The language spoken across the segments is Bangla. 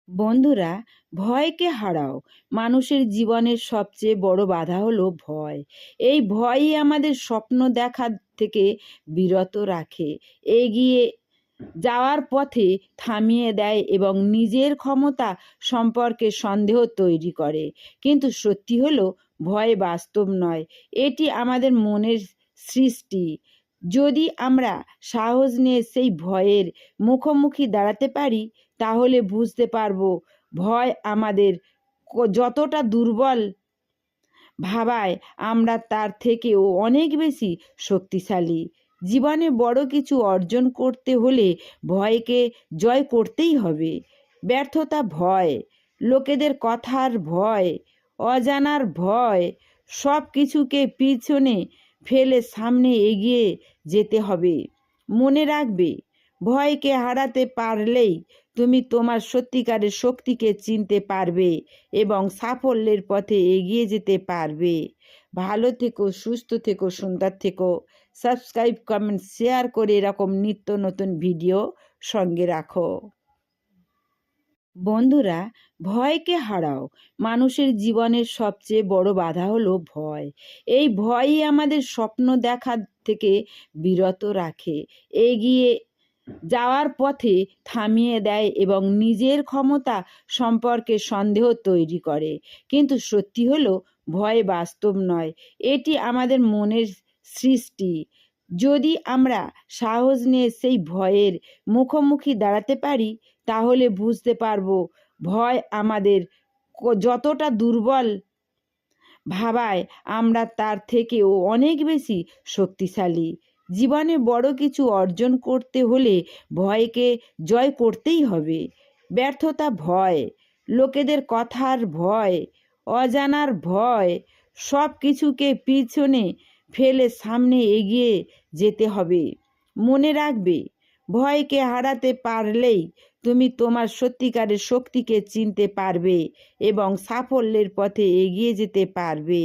বন্ধুরা, ভয়কে হারাও। মানুষের জীবনের সবচেয়ে বড় বাধা হলো ভয়। এই ভয়ই আমাদের স্বপ্ন দেখার থেকে বিরত রাখে, এগিয়ে যাওয়ার পথে থামিয়ে দেয় এবং নিজের ক্ষমতা সম্পর্কে সন্দেহ তৈরি করে। কিন্তু সত্যি হলো, ভয় বাস্তব নয়, এটি আমাদের মনের সৃষ্টি। যদি আমরা সাহস নিয়ে সেই ভয়ের মুখোমুখি দাঁড়াতে পারি, তাহলে বুঝতে পারবো ভয় আমাদের যতটা দুর্বল ভাবায়, আমরা তার থেকেও অনেক বেশি শক্তিশালী। জীবনে বড় কিছু অর্জন করতে হলে ভয়কে জয় করতেই হবে। ব্যর্থতা ভয়, লোকেদের কথার ভয়, অজানার ভয়, সব কিছুকে পিছনে ফেলে সামনে এগিয়ে যেতে হবে। মনে রাখবে, ভয়কে হারাতে পারলেই তুমি তোমার সত্যিকারের শক্তিকে চিনতে পারবে এবং সাফল্যের পথে এগিয়ে যেতে পারবে। ভালো থেকো, সুস্থ থেকো, সুন্দর থেকো। সাবস্ক্রাইব, কমেন্ট, শেয়ার করে এরকম নিত্য নতুন ভিডিও সঙ্গে রাখো। বন্ধুরা, ভয়কে হারাও। মানুষের জীবনের সবচেয়ে বড় বাধা হলো ভয়। এই ভয়ই আমাদের স্বপ্ন দেখার থেকে বিরত রাখে, এগিয়ে যাওয়ার পথে থামিয়ে দেয় এবং নিজের ক্ষমতা সম্পর্কে সন্দেহ তৈরি করে। কিন্তু সত্যি হলো, ভয় বাস্তব নয়, এটি আমাদের মনের সৃষ্টি। যদি আমরা সাহস নিয়ে সেই ভয়ের মুখোমুখি দাঁড়াতে পারি, তাহলে বুঝতে পারবো ভয় আমাদের যতটা দুর্বল ভাবায়, আমরা তার থেকেও অনেক বেশি শক্তিশালী। জীবনে বড় কিছু অর্জন করতে হলে ভয়কে জয় করতেই হবে। ব্যর্থতা ভয়, লোকেদের কথার ভয়, অজানার ভয়, সব কিছুকে পিছনে ফেলে সামনে এগিয়ে যেতে হবে। মনে রাখবে, ভয়কে হারাতে পারলেই তুমি তোমার সত্যিকারের শক্তিকে চিনতে পারবে এবং সাফল্যের পথে এগিয়ে যেতে পারবে।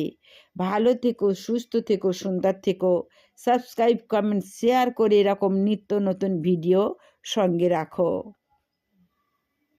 ভালো থেকো, সুস্থ থেকো, সুন্দর থেকো। সাবস্ক্রাইব, কমেন্ট, শেয়ার করে এরকম নিত্য নতুন ভিডিও সঙ্গে রাখো।